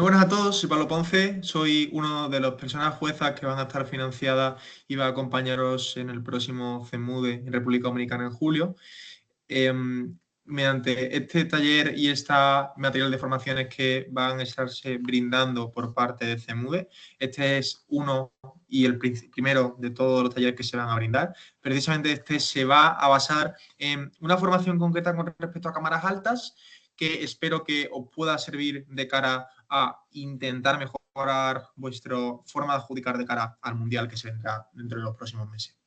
Buenas a todos, soy Pablo Ponce, soy uno de las personas juezas que van a estar financiadas y va a acompañaros en el próximo CEMUDE en República Dominicana en julio. Mediante este taller y este material de formaciones que van a estarse brindando por parte de CEMUDE, este es uno y el primero de todos los talleres que se van a brindar. Precisamente este se va a basar en una formación concreta con respecto a cámaras altas, que espero que os pueda servir de cara a intentar mejorar vuestra forma de adjudicar de cara al Mundial que se vendrá dentro de los próximos meses.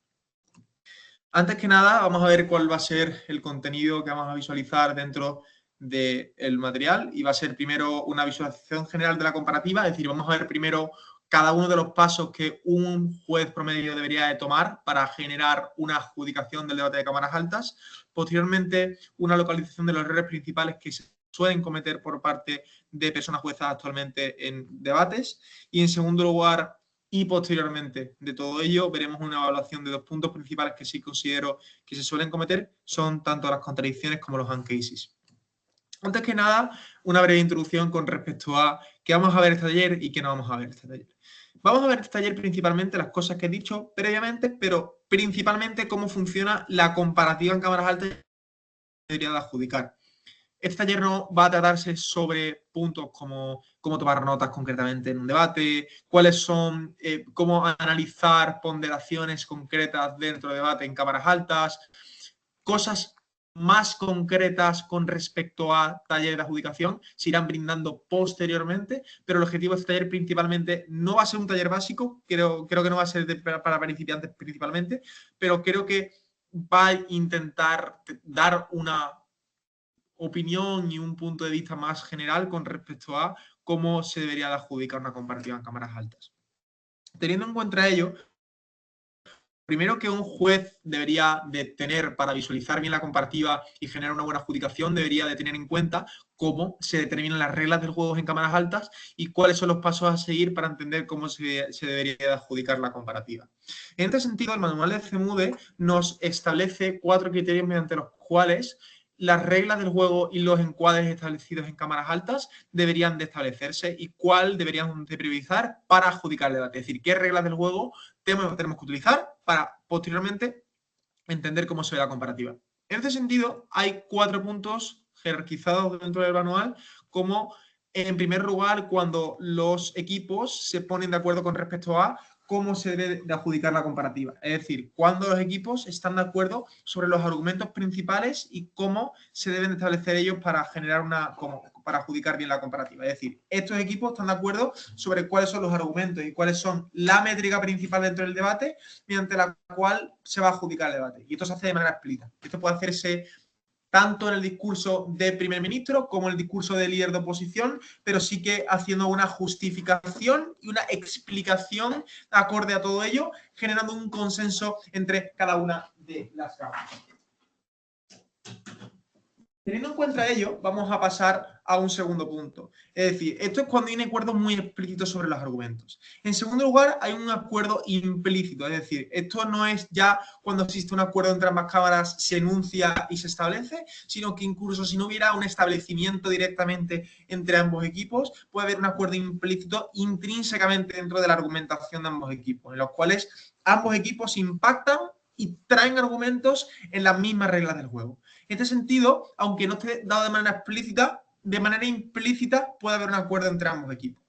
Antes que nada, vamos a ver cuál va a ser el contenido que vamos a visualizar dentro del material, y va a ser primero una visualización general de la comparativa, es decir, vamos a ver primero cada uno de los pasos que un juez promedio debería de tomar para generar una adjudicación del debate de cámaras altas. Posteriormente, una localización de los errores principales que se suelen cometer por parte de personas juezas actualmente en debates. Y en segundo lugar, y posteriormente de todo ello, veremos una evaluación de dos puntos principales que sí considero que se suelen cometer, son tanto las contradicciones como los hand cases. Antes que nada, una breve introducción con respecto a qué vamos a ver este taller y qué no vamos a ver este taller. Vamos a ver este taller principalmente las cosas que he dicho previamente, pero principalmente cómo funciona la comparativa en cámaras altas que debería de adjudicar. Este taller no va a tratarse sobre puntos como cómo tomar notas concretamente en un debate, cuáles son, cómo analizar ponderaciones concretas dentro del debate en cámaras altas, cosas más concretas con respecto a taller de adjudicación se irán brindando posteriormente, pero el objetivo de este taller principalmente no va a ser un taller básico, creo que no va a ser para principiantes principalmente, pero creo que va a intentar dar una opinión y un punto de vista más general con respecto a cómo se debería de adjudicar una comparativa en cámaras altas. Teniendo en cuenta ello, primero que un juez debería de tener para visualizar bien la comparativa y generar una buena adjudicación, debería de tener en cuenta cómo se determinan las reglas del juego en cámaras altas y cuáles son los pasos a seguir para entender cómo se debería de adjudicar la comparativa. En este sentido, el manual de CEMUDE nos establece 4 criterios mediante los cuales las reglas del juego y los encuadres establecidos en cámaras altas deberían de establecerse y cuál deberían de priorizar para adjudicar el debate. Es decir, qué reglas del juego tenemos que utilizar para posteriormente entender cómo se ve la comparativa. En este sentido, hay 4 puntos jerarquizados dentro del manual, como en primer lugar cuando los equipos se ponen de acuerdo con respecto a cómo se debe de adjudicar la comparativa. Es decir, cuando los equipos están de acuerdo sobre los argumentos principales y cómo se deben establecer ellos para generar para adjudicar bien la comparativa. Es decir, estos equipos están de acuerdo sobre cuáles son los argumentos y cuáles son la métrica principal dentro del debate mediante la cual se va a adjudicar el debate. Y esto se hace de manera explícita. Esto puede hacerse tanto en el discurso de primer ministro como en el discurso de líder de oposición, pero sí que haciendo una justificación y una explicación acorde a todo ello, generando un consenso entre cada una de las cámaras. Teniendo en cuenta ello, vamos a pasar a un segundo punto. Es decir, esto es cuando hay un acuerdo muy explícito sobre los argumentos. En segundo lugar, hay un acuerdo implícito. Es decir, esto no es ya cuando existe un acuerdo entre ambas cámaras, se enuncia y se establece, sino que incluso si no hubiera un establecimiento directamente entre ambos equipos, puede haber un acuerdo implícito intrínsecamente dentro de la argumentación de ambos equipos, en los cuales ambos equipos impactan y traen argumentos en las mismas reglas del juego. En este sentido, aunque no esté dado de manera explícita, de manera implícita puede haber un acuerdo entre ambos equipos.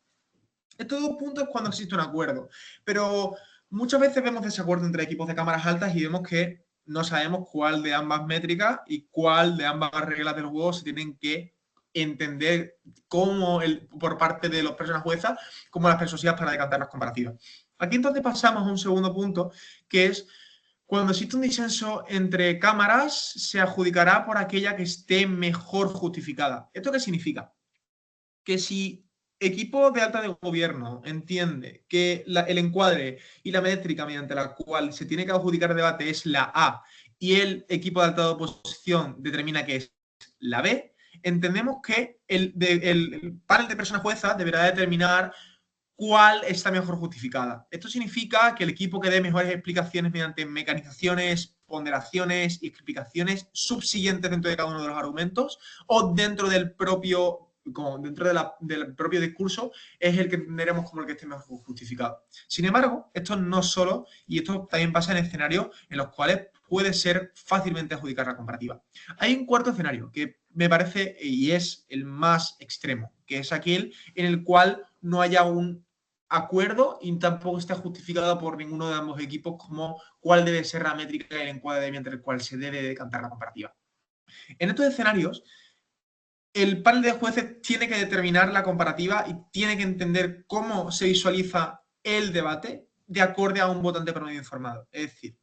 Estos 2 puntos es cuando existe un acuerdo, pero muchas veces vemos desacuerdo entre equipos de cámaras altas y vemos que no sabemos cuál de ambas métricas y cuál de ambas reglas del juego se tienen que entender por parte de las personas juezas como las persuasivas para decantar las comparativas. Aquí entonces pasamos a un segundo punto, que es cuando existe un disenso entre cámaras, se adjudicará por aquella que esté mejor justificada. ¿Esto qué significa? Que si equipo de alta de gobierno entiende que el encuadre y la métrica mediante la cual se tiene que adjudicar el debate es la A y el equipo de alta de oposición determina que es la B, entendemos que el panel de personas juezas deberá determinar cuál está mejor justificada. Esto significa que el equipo que dé mejores explicaciones mediante mecanizaciones, ponderaciones y explicaciones subsiguientes dentro de cada uno de los argumentos o dentro del propio como dentro del propio discurso, es el que entenderemos como el que esté mejor justificado. Sin embargo, esto no solo, y esto también pasa en escenarios en los cuales puede ser fácilmente adjudicar la comparativa. Hay un cuarto escenario que me parece y es el más extremo, que es aquel en el cual no haya un acuerdo y tampoco está justificado por ninguno de ambos equipos como cuál debe ser la métrica y el encuadre mediante el cual se debe decantar la comparativa. En estos escenarios, el panel de jueces tiene que determinar la comparativa y tiene que entender cómo se visualiza el debate de acorde a un votante promedio informado. Es decir,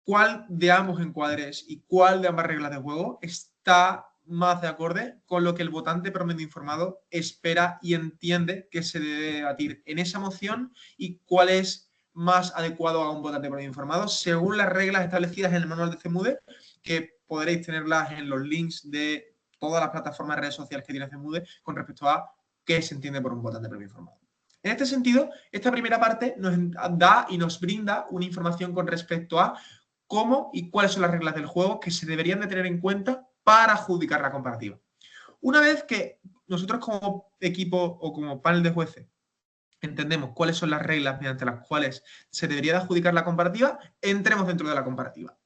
cuál de ambos encuadres y cuál de ambas reglas de juego está más de acorde con lo que el votante promedio informado espera y entiende que se debe debatir en esa moción y cuál es más adecuado a un votante promedio informado según las reglas establecidas en el manual de CEMUDE, que podréis tenerlas en los links de todas las plataformas de redes sociales que tiene CEMUDE con respecto a qué se entiende por un votante promedio informado. En este sentido, esta primera parte nos da y nos brinda una información con respecto a cómo y cuáles son las reglas del juego que se deberían de tener en cuenta para adjudicar la comparativa. Una vez que nosotros como equipo o como panel de jueces entendemos cuáles son las reglas mediante las cuales se debería de adjudicar la comparativa, entremos dentro de la comparativa.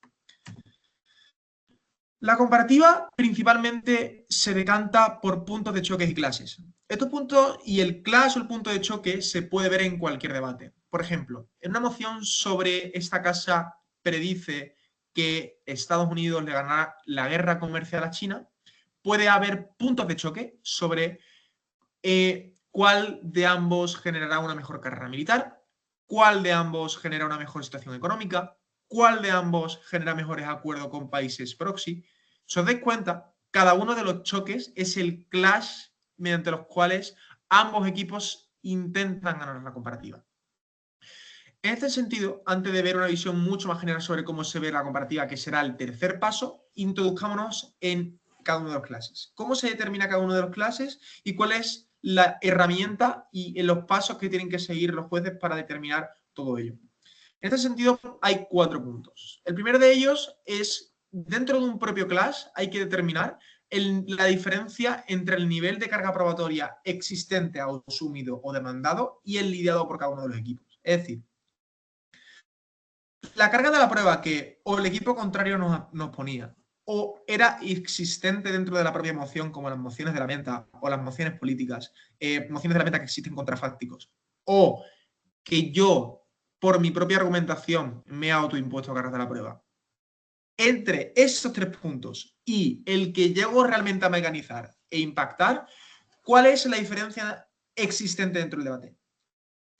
La comparativa principalmente se decanta por puntos de choque y clases. Estos puntos y el clash o el punto de choque se puede ver en cualquier debate. Por ejemplo, en una moción sobre esta casa predice que Estados Unidos le ganará la guerra comercial a China, puede haber puntos de choque sobre cuál de ambos generará una mejor carrera militar, cuál de ambos genera una mejor situación económica, cuál de ambos genera mejores acuerdos con países proxy. Si os dais cuenta, cada uno de los choques es el clash mediante los cuales ambos equipos intentan ganar la comparativa. En este sentido, antes de ver una visión mucho más general sobre cómo se ve la comparativa, que será el tercer paso, introduzcámonos en cada uno de los clases. ¿Cómo se determina cada uno de los clases y cuál es la herramienta y los pasos que tienen que seguir los jueces para determinar todo ello? En este sentido, hay 4 puntos. El primero de ellos es, dentro de un propio clash, hay que determinar la diferencia entre el nivel de carga probatoria existente, asumido o demandado y el lidiado por cada uno de los equipos. Es decir, la carga de la prueba que o el equipo contrario nos ponía o era existente dentro de la propia moción, como las mociones de la venta o las mociones políticas, mociones de la venta que existen contrafácticos, o que yo, por mi propia argumentación, me he autoimpuesto cargas de la prueba. Entre esos 3 puntos y el que llego realmente a mecanizar e impactar, ¿cuál es la diferencia existente dentro del debate?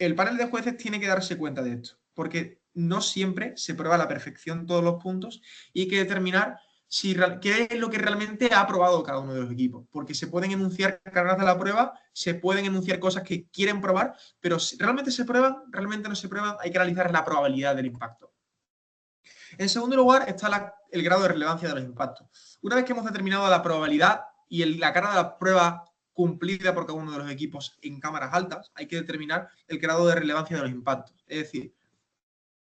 El panel de jueces tiene que darse cuenta de esto, porque no siempre se prueba a la perfección todos los puntos y hay que determinar qué es lo que realmente ha aprobado cada uno de los equipos, porque se pueden enunciar cargas de la prueba, se pueden enunciar cosas que quieren probar, pero si realmente se prueban, realmente no se prueban, hay que analizar la probabilidad del impacto. En segundo lugar está el grado de relevancia de los impactos. Una vez que hemos determinado la probabilidad y la carga de la prueba cumplida por cada uno de los equipos en cámaras altas, hay que determinar el grado de relevancia de los impactos. Es decir,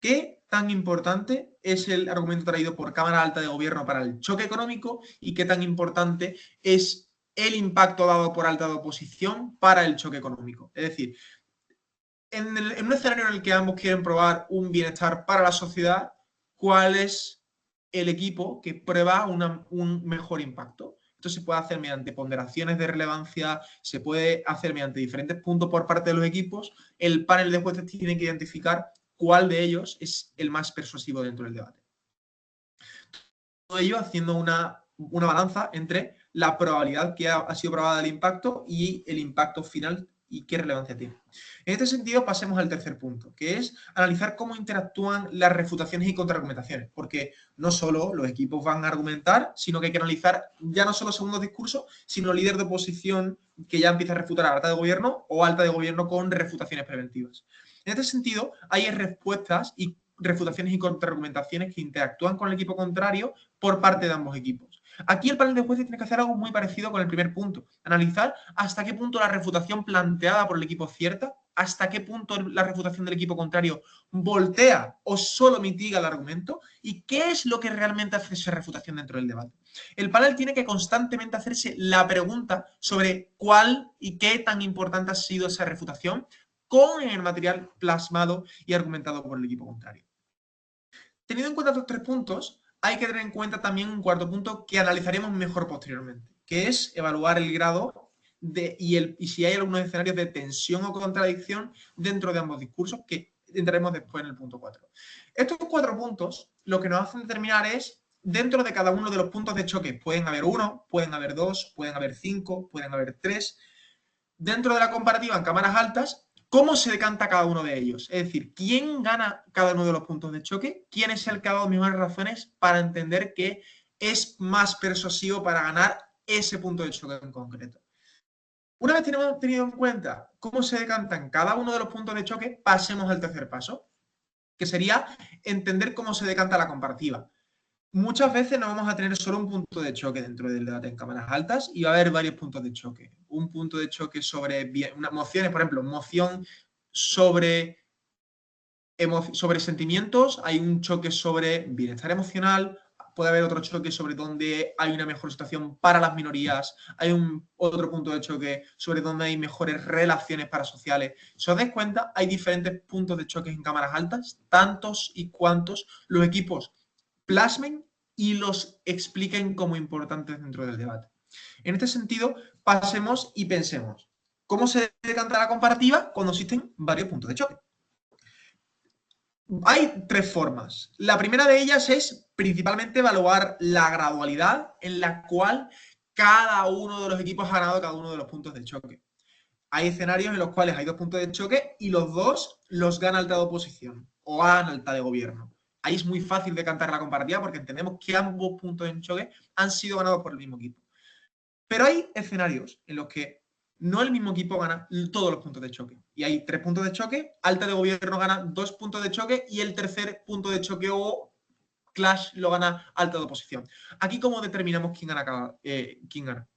¿qué tan importante es el argumento traído por Cámara Alta de Gobierno para el choque económico y qué tan importante es el impacto dado por alta de oposición para el choque económico? Es decir, en un escenario en el que ambos quieren probar un bienestar para la sociedad, ¿cuál es el equipo que prueba un mejor impacto? Esto se puede hacer mediante ponderaciones de relevancia, se puede hacer mediante diferentes puntos por parte de los equipos. El panel de jueces tiene que identificar cuál de ellos es el más persuasivo dentro del debate. Todo ello haciendo una balanza entre la probabilidad que ha sido probada del impacto y el impacto final y qué relevancia tiene. En este sentido, pasemos al tercer punto, que es analizar cómo interactúan las refutaciones y contraargumentaciones, porque no solo los equipos van a argumentar, sino que hay que analizar ya no solo segundos discursos, sino líder de oposición que ya empieza a refutar a alta de gobierno o alta de gobierno con refutaciones preventivas. En este sentido, hay respuestas y refutaciones y contraargumentaciones que interactúan con el equipo contrario por parte de ambos equipos. Aquí el panel de jueces tiene que hacer algo muy parecido con el primer punto, analizar hasta qué punto la refutación planteada por el equipo es cierta, hasta qué punto la refutación del equipo contrario voltea o solo mitiga el argumento y qué es lo que realmente hace esa refutación dentro del debate. El panel tiene que constantemente hacerse la pregunta sobre cuál y qué tan importante ha sido esa refutación con el material plasmado y argumentado por el equipo contrario. Teniendo en cuenta estos 3 puntos, hay que tener en cuenta también un cuarto punto que analizaremos mejor posteriormente, que es evaluar el grado y si hay algunos escenarios de tensión o contradicción dentro de ambos discursos, que entraremos después en el punto 4. Estos 4 puntos lo que nos hacen determinar es, dentro de cada uno de los puntos de choque, pueden haber 1, pueden haber 2, pueden haber 5, pueden haber 3. Dentro de la comparativa en cámaras altas, ¿cómo se decanta cada uno de ellos? Es decir, ¿quién gana cada uno de los puntos de choque? ¿Quién es el que ha dado mejores razones para entender que es más persuasivo para ganar ese punto de choque en concreto? Una vez tenemos tenido en cuenta cómo se decantan cada uno de los puntos de choque, pasemos al tercer paso, que sería entender cómo se decanta la comparativa. Muchas veces no vamos a tener solo un punto de choque dentro del debate en cámaras altas y va a haber varios puntos de choque. Un punto de choque sobre unas mociones, por ejemplo, moción sobre sentimientos, hay un choque sobre bienestar emocional, puede haber otro choque sobre donde hay una mejor situación para las minorías, hay otro punto de choque sobre donde hay mejores relaciones parasociales. Si os dais cuenta, hay diferentes puntos de choque en cámaras altas, tantos y cuantos los equipos plasmen y los expliquen como importantes dentro del debate. En este sentido, pasemos y pensemos, ¿cómo se decanta la comparativa cuando existen varios puntos de choque? Hay 3 formas. La primera de ellas es principalmente evaluar la gradualidad en la cual cada uno de los equipos ha ganado cada uno de los puntos de choque. Hay escenarios en los cuales hay 2 puntos de choque y los 2 los gana alta de oposición o gana alta de gobierno. Ahí es muy fácil decantar la comparativa porque entendemos que ambos puntos de choque han sido ganados por el mismo equipo. Pero hay escenarios en los que no el mismo equipo gana todos los puntos de choque. Y hay 3 puntos de choque, alta de gobierno gana 2 puntos de choque y el tercer punto de choque o clash lo gana alta de oposición. Aquí, ¿cómo determinamos quién gana? Quién gana?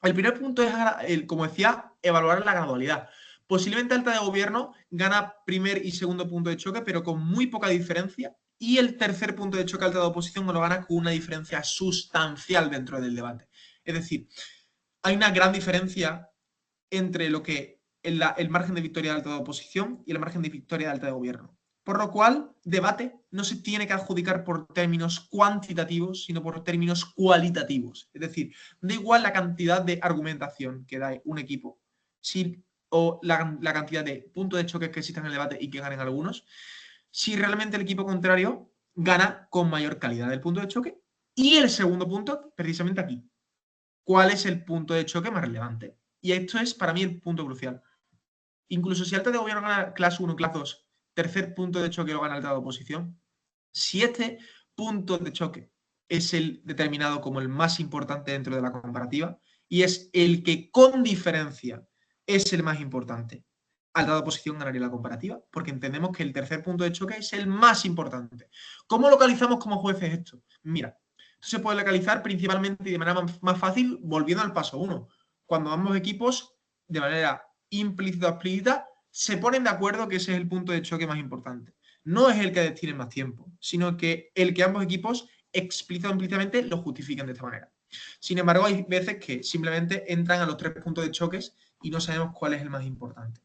El primer punto es, como decía, evaluar la gradualidad. Posiblemente alta de gobierno gana primer y segundo punto de choque, pero con muy poca diferencia. Y el tercer punto de choque alta de oposición lo gana con una diferencia sustancial dentro del debate. Es decir, hay una gran diferencia entre lo que el margen de victoria de alta de oposición y el margen de victoria de alta de gobierno. Por lo cual, debate no se tiene que adjudicar por términos cuantitativos, sino por términos cualitativos. Es decir, da igual la cantidad de argumentación que da un equipo o la cantidad de puntos de choque que existan en el debate y que ganen algunos, si realmente el equipo contrario gana con mayor calidad del punto de choque. Y el segundo punto, precisamente aquí, ¿cuál es el punto de choque más relevante? Y esto es para mí el punto crucial. Incluso si alta de gobierno gana clase 1, clase 2, tercer punto de choque lo gana alta de oposición. Si este punto de choque es el determinado como el más importante dentro de la comparativa y es el que con diferencia es el más importante, alta de oposición ganaría la comparativa porque entendemos que el tercer punto de choque es el más importante. ¿Cómo localizamos como jueces esto? Mira, esto se puede localizar principalmente y de manera más fácil volviendo al paso 1. Cuando ambos equipos, de manera implícita o explícita, se ponen de acuerdo que ese es el punto de choque más importante. No es el que destine más tiempo, sino que el que ambos equipos explícita o implícitamente lo justifican de esta manera. Sin embargo, hay veces que simplemente entran a los 3 puntos de choques y no sabemos cuál es el más importante.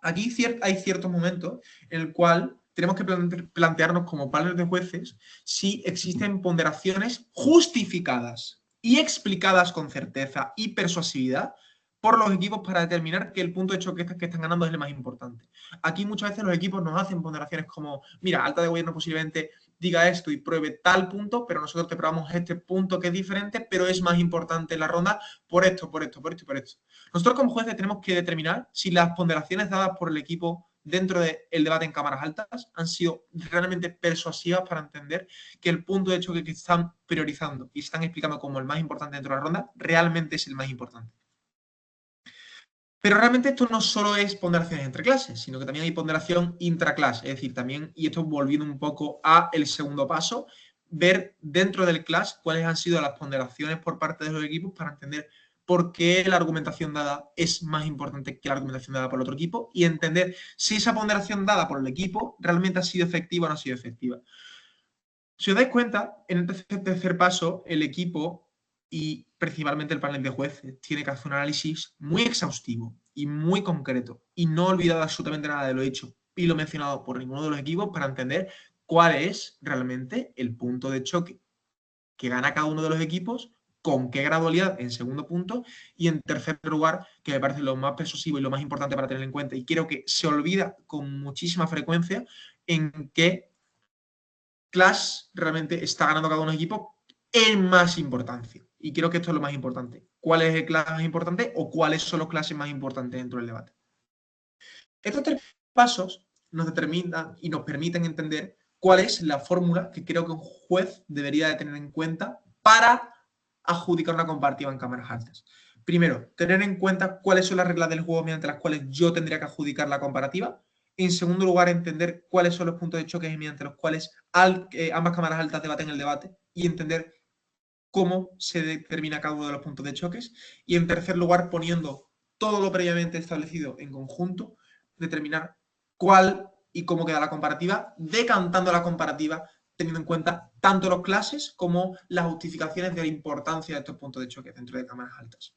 Aquí hay ciertos momentos en el cual tenemos que plantearnos como paneles de jueces si existen ponderaciones justificadas y explicadas con certeza y persuasividad por los equipos para determinar que el punto de choque que están ganando es el más importante. Aquí muchas veces los equipos nos hacen ponderaciones como, mira, alta de gobierno posiblemente diga esto y pruebe tal punto, pero nosotros te probamos este punto que es diferente, pero es más importante en la ronda por esto, por esto, por esto y por esto. Nosotros como jueces tenemos que determinar si las ponderaciones dadas por el equipo dentro del debate en cámaras altas han sido realmente persuasivas para entender que el punto de choque que están priorizando y están explicando como el más importante dentro de la ronda realmente es el más importante. Pero realmente esto no solo es ponderaciones entre clases, sino que también hay ponderación intraclase, es decir, también, y esto volviendo un poco a el segundo paso, ver dentro del class cuáles han sido las ponderaciones por parte de los equipos para entender por qué la argumentación dada es más importante que la argumentación dada por el otro equipo y entender si esa ponderación dada por el equipo realmente ha sido efectiva o no ha sido efectiva. Si os dais cuenta, en el tercer paso, el equipo y principalmente el panel de jueces tiene que hacer un análisis muy exhaustivo y muy concreto y no olvidar absolutamente nada de lo hecho y lo mencionado por ninguno de los equipos para entender cuál es realmente el punto de choque que gana cada uno de los equipos, con qué gradualidad en segundo punto, y en tercer lugar, que me parece lo más persuasivo y lo más importante para tener en cuenta, y creo que se olvida con muchísima frecuencia, en qué clase realmente está ganando cada uno de los equipos en más importancia. Y creo que esto es lo más importante. ¿Cuál es el clase más importante o cuáles son los clases más importantes dentro del debate? Estos tres pasos nos determinan y nos permiten entender cuál es la fórmula que creo que un juez debería de tener en cuenta para adjudicar una comparativa en cámaras altas. Primero, tener en cuenta cuáles son las reglas del juego mediante las cuales yo tendría que adjudicar la comparativa. En segundo lugar, entender cuáles son los puntos de choque mediante los cuales ambas cámaras altas debaten el debate y entender cómo se determina cada uno de los puntos de choques. Y en tercer lugar, poniendo todo lo previamente establecido en conjunto, determinar cuál y cómo queda la comparativa, decantando la comparativa teniendo en cuenta tanto los clases como las justificaciones de la importancia de estos puntos de choque dentro de cámaras altas.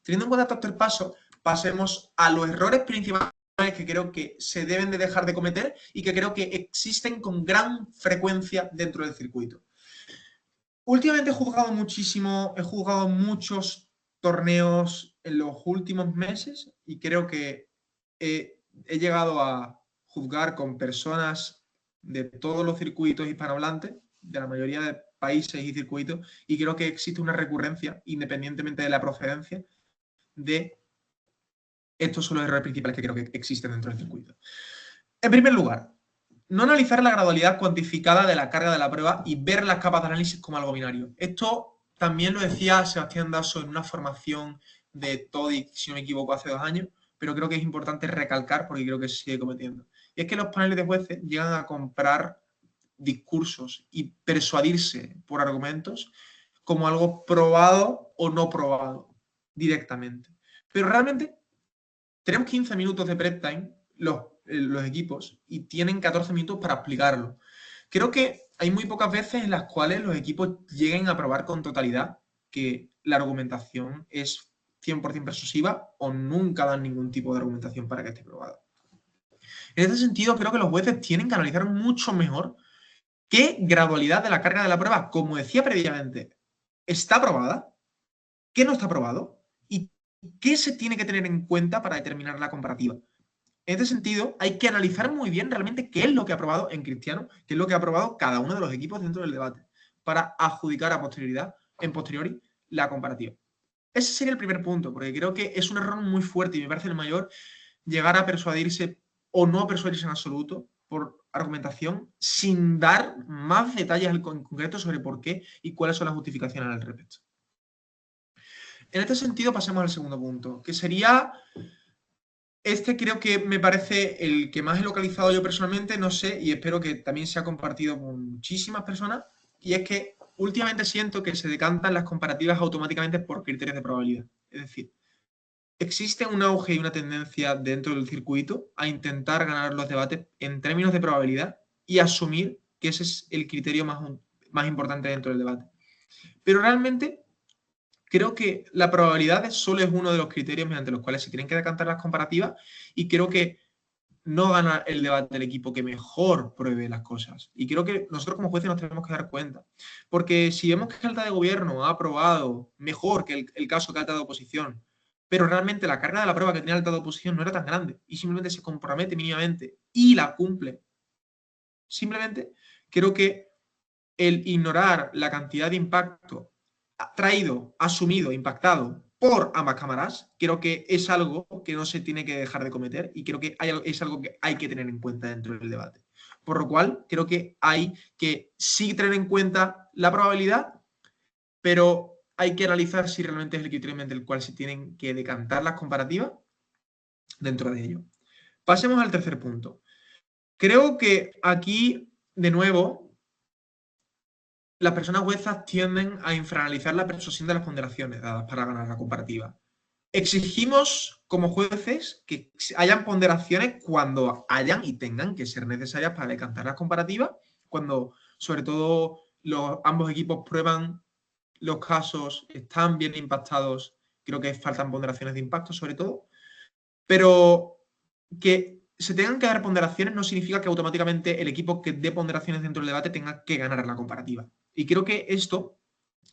Teniendo en cuenta estos tres pasos, pasemos a los errores principales que creo que se deben de dejar de cometer y que creo que existen con gran frecuencia dentro del circuito. Últimamente he juzgado muchísimo, he jugado muchos torneos en los últimos meses y creo que he llegado a juzgar con personas de todos los circuitos hispanohablantes, de la mayoría de países y circuitos, y creo que existe una recurrencia, independientemente de la procedencia, de estos son los errores principales que creo que existen dentro del circuito. En primer lugar, no analizar la gradualidad cuantificada de la carga de la prueba y ver las capas de análisis como algo binario. Esto también lo decía Sebastián Dasso en una formación de TODIC, si no me equivoco, hace 2 años, pero creo que es importante recalcar porque creo que se sigue cometiendo. Y es que los paneles de jueces llegan a comprar discursos y persuadirse por argumentos como algo probado o no probado directamente. Pero realmente tenemos 15 minutos de prep time, los equipos, y tienen 14 minutos para explicarlo. Creo que hay muy pocas veces en las cuales los equipos lleguen a probar con totalidad que la argumentación es 100% persuasiva o nunca dan ningún tipo de argumentación para que esté probada. En este sentido, creo que los jueces tienen que analizar mucho mejor qué gradualidad de la carga de la prueba, como decía previamente, está aprobada, qué no está aprobado y qué se tiene que tener en cuenta para determinar la comparativa. En este sentido, hay que analizar muy bien realmente qué es lo que ha aprobado en Cristiano, qué es lo que ha aprobado cada uno de los equipos dentro del debate, para adjudicar en posteriori, la comparativa. Ese sería el primer punto, porque creo que es un error muy fuerte y me parece el mayor llegar a persuadirse o no persuadirse en absoluto por argumentación sin dar más detalles en concreto sobre por qué y cuáles son las justificaciones al respecto. En este sentido, pasemos al segundo punto, que sería... Este creo que me parece el que más he localizado yo personalmente, no sé, y espero que también sea compartido por muchísimas personas, y es que últimamente siento que se decantan las comparativas automáticamente por criterios de probabilidad. Es decir, existe un auge y una tendencia dentro del circuito a intentar ganar los debates en términos de probabilidad y asumir que ese es el criterio más importante dentro del debate. Pero realmente creo que la probabilidad solo es uno de los criterios mediante los cuales se tienen que decantar las comparativas y creo que no gana el debate el equipo que mejor pruebe las cosas. Y creo que nosotros como jueces nos tenemos que dar cuenta. Porque si vemos que Alta de Gobierno ha aprobado mejor que el caso que Alta de Oposición, pero realmente la carga de la prueba que tenía Alta de Oposición no era tan grande y simplemente se compromete mínimamente y la cumple, simplemente creo que el ignorar la cantidad de impacto traído, asumido, impactado por ambas cámaras, creo que es algo que no se tiene que dejar de cometer y creo que es algo que hay que tener en cuenta dentro del debate. Por lo cual, creo que hay que sí tener en cuenta la probabilidad, pero hay que analizar si realmente es el criterio mediante el cual se tienen que decantar las comparativas dentro de ello. Pasemos al tercer punto. Creo que aquí, de nuevo, las personas juezas tienden a infranalizar la persuasión de las ponderaciones dadas para ganar la comparativa. Exigimos como jueces que hayan ponderaciones cuando hayan y tengan que ser necesarias para decantar las comparativas, cuando sobre todo ambos equipos prueban los casos, están bien impactados, creo que faltan ponderaciones de impacto sobre todo, pero que se tengan que dar ponderaciones no significa que automáticamente el equipo que dé ponderaciones dentro del debate tenga que ganar la comparativa. Y creo que esto,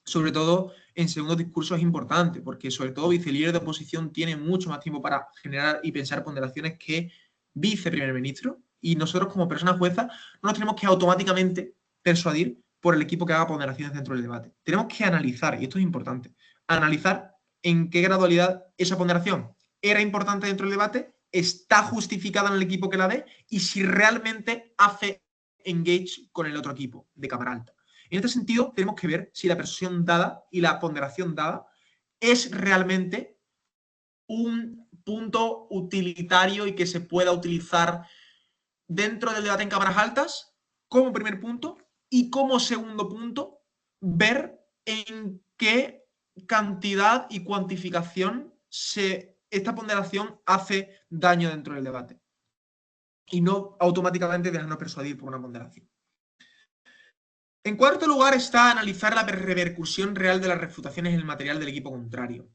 sobre todo en segundo discurso, es importante, porque sobre todo vicelíder de oposición tiene mucho más tiempo para generar y pensar ponderaciones que viceprimer ministro, y nosotros como personas juezas no nos tenemos que automáticamente persuadir por el equipo que haga ponderaciones dentro del debate. Tenemos que analizar, y esto es importante, analizar en qué gradualidad esa ponderación era importante dentro del debate, está justificada en el equipo que la dé, y si realmente hace engage con el otro equipo de cámara alta. En este sentido, tenemos que ver si la persuasión dada y la ponderación dada es realmente un punto utilitario y que se pueda utilizar dentro del debate en cámaras altas como primer punto, y como segundo punto, ver en qué cantidad y cuantificación esta ponderación hace daño dentro del debate y no automáticamente dejarnos persuadir por una ponderación. En cuarto lugar está analizar la repercusión real de las refutaciones en el material del equipo contrario.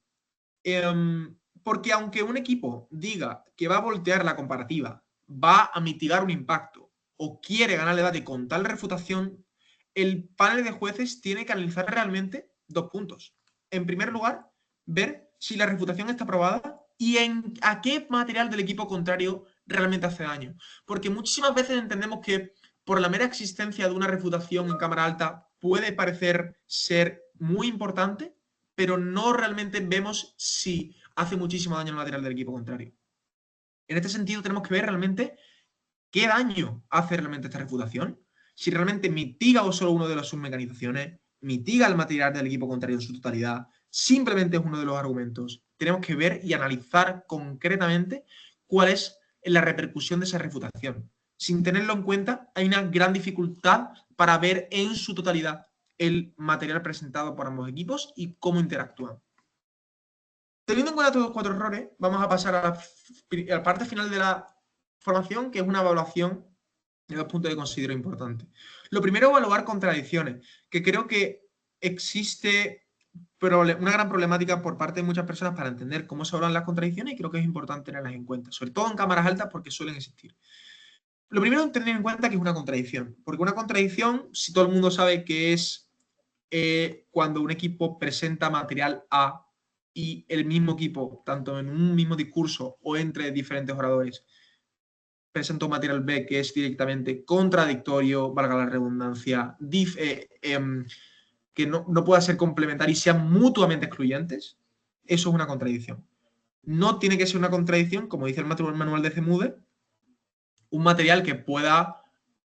Porque aunque un equipo diga que va a voltear la comparativa, va a mitigar un impacto o quiere ganar el debate con tal refutación, el panel de jueces tiene que analizar realmente dos puntos. En primer lugar, ver si la refutación está aprobada y a qué material del equipo contrario realmente hace daño. Porque muchísimas veces entendemos que por la mera existencia de una refutación en cámara alta puede parecer ser muy importante, pero no realmente vemos si hace muchísimo daño al material del equipo contrario. En este sentido, tenemos que ver realmente qué daño hace realmente esta refutación, si realmente mitiga o solo uno de las submecanizaciones, mitiga el material del equipo contrario en su totalidad, simplemente es uno de los argumentos. Tenemos que ver y analizar concretamente cuál es la repercusión de esa refutación. Sin tenerlo en cuenta, hay una gran dificultad para ver en su totalidad el material presentado por ambos equipos y cómo interactúan. Teniendo en cuenta todos los cuatro errores, vamos a pasar a la parte final de la formación, que es una evaluación de dos puntos que considero importantes. Lo primero, evaluar contradicciones, que creo que existe una gran problemática por parte de muchas personas para entender cómo se evalúan las contradicciones, y creo que es importante tenerlas en cuenta, sobre todo en cámaras altas porque suelen existir. Lo primero es tener en cuenta que es una contradicción, porque una contradicción, si todo el mundo sabe que es cuando un equipo presenta material A y el mismo equipo, tanto en un mismo discurso o entre diferentes oradores, presenta un material B que es directamente contradictorio, valga la redundancia, que no pueda ser complementario y sean mutuamente excluyentes, eso es una contradicción. No tiene que ser una contradicción, como dice el manual de CEMUDE, un material que pueda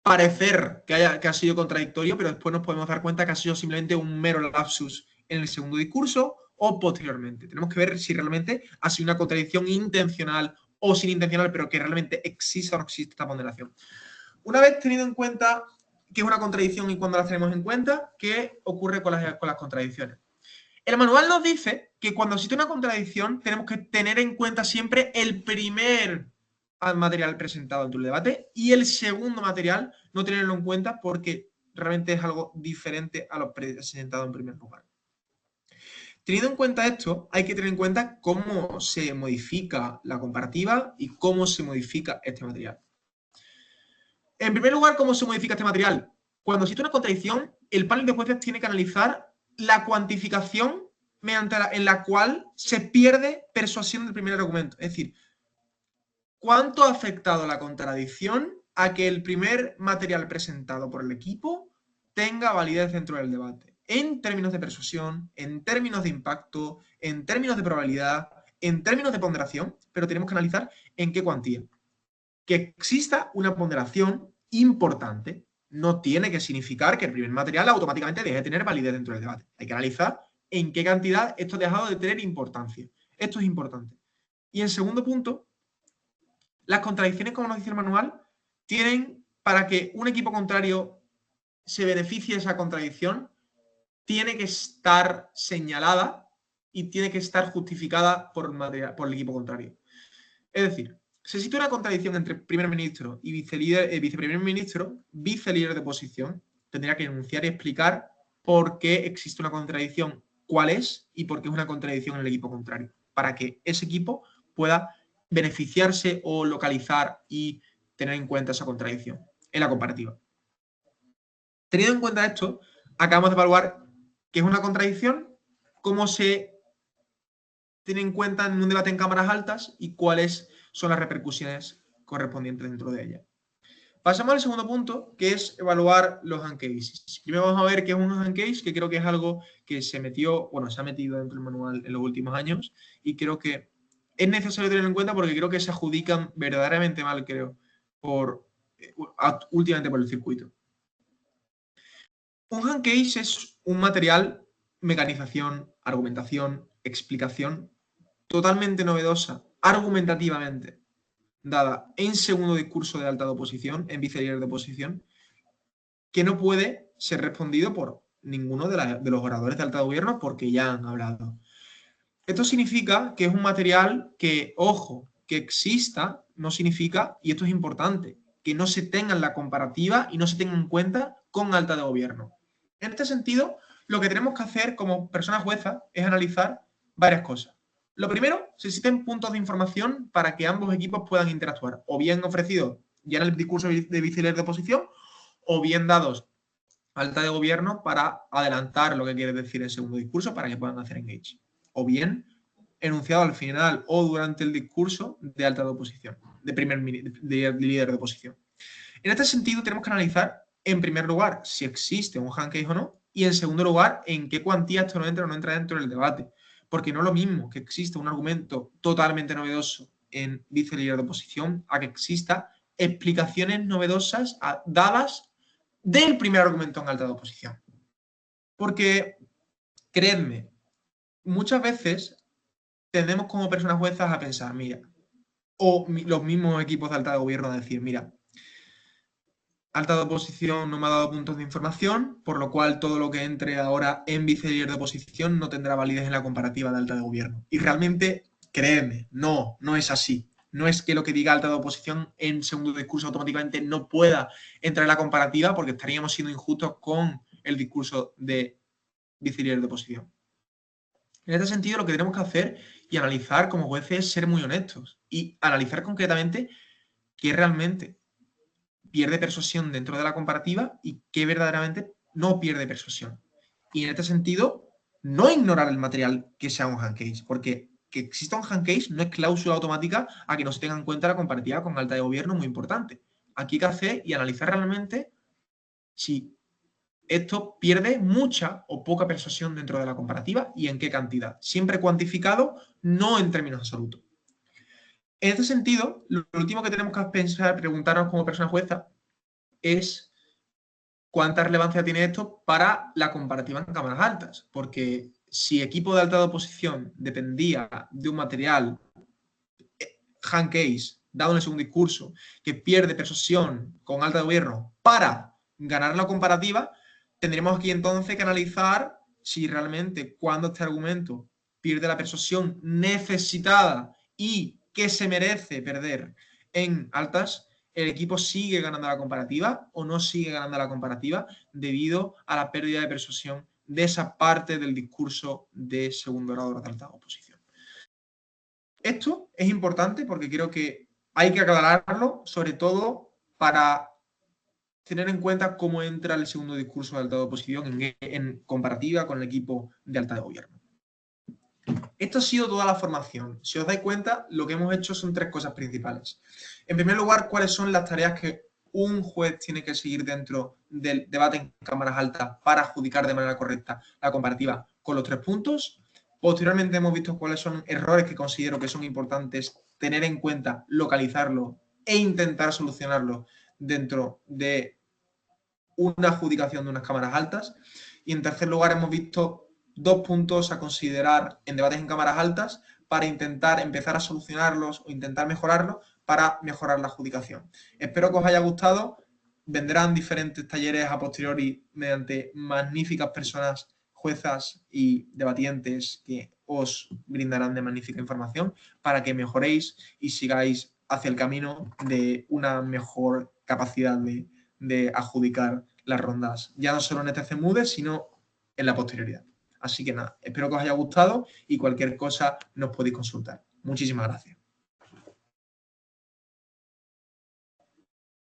parecer que ha sido contradictorio, pero después nos podemos dar cuenta que ha sido simplemente un mero lapsus en el segundo discurso o posteriormente. Tenemos que ver si realmente ha sido una contradicción intencional o sin intencional, pero que realmente exista o no existe esta ponderación. Una vez tenido en cuenta que es una contradicción y cuando las tenemos en cuenta, ¿qué ocurre con las contradicciones? El manual nos dice que cuando existe una contradicción tenemos que tener en cuenta siempre el primer material presentado en el debate y el segundo material no tenerlo en cuenta porque realmente es algo diferente a lo presentado en primer lugar. Teniendo en cuenta esto, hay que tener en cuenta cómo se modifica la comparativa y cómo se modifica este material. En primer lugar, ¿cómo se modifica este material? Cuando existe una contradicción, el panel de jueces tiene que analizar la cuantificación en la cual se pierde persuasión del primer argumento. Es decir, ¿cuánto ha afectado la contradicción a que el primer material presentado por el equipo tenga validez dentro del debate? En términos de persuasión, en términos de impacto, en términos de probabilidad, en términos de ponderación, pero tenemos que analizar en qué cuantía. Que exista una ponderación importante no tiene que significar que el primer material automáticamente deje de tener validez dentro del debate. Hay que analizar en qué cantidad esto ha dejado de tener importancia. Esto es importante. Y en segundo punto, las contradicciones, como nos dice el manual, tienen, para que un equipo contrario se beneficie de esa contradicción, tiene que estar señalada y tiene que estar justificada por el equipo contrario. Es decir, si existe una contradicción entre primer ministro y viceprimer ministro, vicelíder de oposición, tendría que enunciar y explicar por qué existe una contradicción, cuál es y por qué es una contradicción en el equipo contrario, para que ese equipo pueda beneficiarse o localizar y tener en cuenta esa contradicción en la comparativa. Teniendo en cuenta esto, acabamos de evaluar qué es una contradicción, cómo se tiene en cuenta en un debate en cámaras altas y cuáles son las repercusiones correspondientes dentro de ella. Pasamos al segundo punto, que es evaluar los hand cases. Primero vamos a ver qué es un hand case, que creo que es algo que se ha metido dentro del manual en los últimos años y creo que es necesario tenerlo en cuenta porque creo que se adjudican verdaderamente mal, últimamente por el circuito. Un hand case es un material, mecanización, argumentación, explicación totalmente novedosa, argumentativamente, dada en segundo discurso de alta de oposición, en vice-líder de oposición, que no puede ser respondido por ninguno de los oradores de alta de gobierno porque ya han hablado. Esto significa que es un material que, ojo, que exista no significa, y esto es importante, que no se tenga en la comparativa y no se tenga en cuenta con alta de gobierno. En este sentido, lo que tenemos que hacer como personas juezas es analizar varias cosas. Lo primero, se existen puntos de información para que ambos equipos puedan interactuar, o bien ofrecidos ya en el discurso de vice-líder de oposición, o bien dados alta de gobierno para adelantar lo que quiere decir el segundo discurso para que puedan hacer engage. O bien enunciado al final o durante el discurso de alta de oposición, de líder de oposición. En este sentido, tenemos que analizar, en primer lugar, si existe un hand case o no, y en segundo lugar, en qué cuantía esto no entra o no entra dentro del debate. Porque no es lo mismo que exista un argumento totalmente novedoso en vice-líder de oposición a que exista explicaciones novedosas dadas del primer argumento en alta de oposición. Porque, creedme, muchas veces tendemos como personas juezas a pensar, mira, o los mismos equipos de alta de gobierno a decir, mira, alta de oposición no me ha dado puntos de información, por lo cual todo lo que entre ahora en vice-líder de oposición no tendrá validez en la comparativa de alta de gobierno. Y realmente, créeme, no es así. No es que lo que diga alta de oposición en segundo discurso automáticamente no pueda entrar en la comparativa porque estaríamos siendo injustos con el discurso de vice-líder de oposición. En este sentido, lo que tenemos que hacer y analizar como jueces es ser muy honestos y analizar concretamente qué realmente pierde persuasión dentro de la comparativa y qué verdaderamente no pierde persuasión. Y en este sentido, no ignorar el material que sea un hand case, porque que exista un hand case no es cláusula automática a que no se tenga en cuenta la comparativa con alta de gobierno, muy importante. Aquí hay que hacer y analizar realmente si esto pierde mucha o poca persuasión dentro de la comparativa y en qué cantidad. Siempre cuantificado, no en términos absolutos. En este sentido, lo último que tenemos que pensar, preguntarnos como persona jueza, es cuánta relevancia tiene esto para la comparativa en cámaras altas. Porque si equipo de alta de oposición dependía de un material hand case dado en el segundo discurso que pierde persuasión con alta de gobierno para ganar la comparativa, tendríamos aquí entonces que analizar si realmente cuando este argumento pierde la persuasión necesitada y que se merece perder en altas, el equipo sigue ganando la comparativa o no sigue ganando la comparativa debido a la pérdida de persuasión de esa parte del discurso de segundo grado de alta oposición. Esto es importante porque creo que hay que aclararlo, sobre todo para tener en cuenta cómo entra el segundo discurso de alta de oposición en comparativa con el equipo de alta de gobierno. Esto ha sido toda la formación. Si os dais cuenta, lo que hemos hecho son tres cosas principales. En primer lugar, cuáles son las tareas que un juez tiene que seguir dentro del debate en cámaras altas para adjudicar de manera correcta la comparativa con los 3 puntos. Posteriormente hemos visto cuáles son errores que considero que son importantes tener en cuenta, localizarlos e intentar solucionarlos dentro de una adjudicación de unas cámaras altas. Y en tercer lugar hemos visto 2 puntos a considerar en debates en cámaras altas para intentar empezar a solucionarlos o intentar mejorarlos para mejorar la adjudicación. Espero que os haya gustado. Vendrán diferentes talleres a posteriori mediante magníficas personas, juezas y debatientes que os brindarán de magnífica información para que mejoréis y sigáis hacia el camino de una mejor capacidad de adjudicar las rondas, ya no solo en este CMUDE, sino en la posterioridad. Así que nada, espero que os haya gustado y cualquier cosa nos podéis consultar. Muchísimas gracias.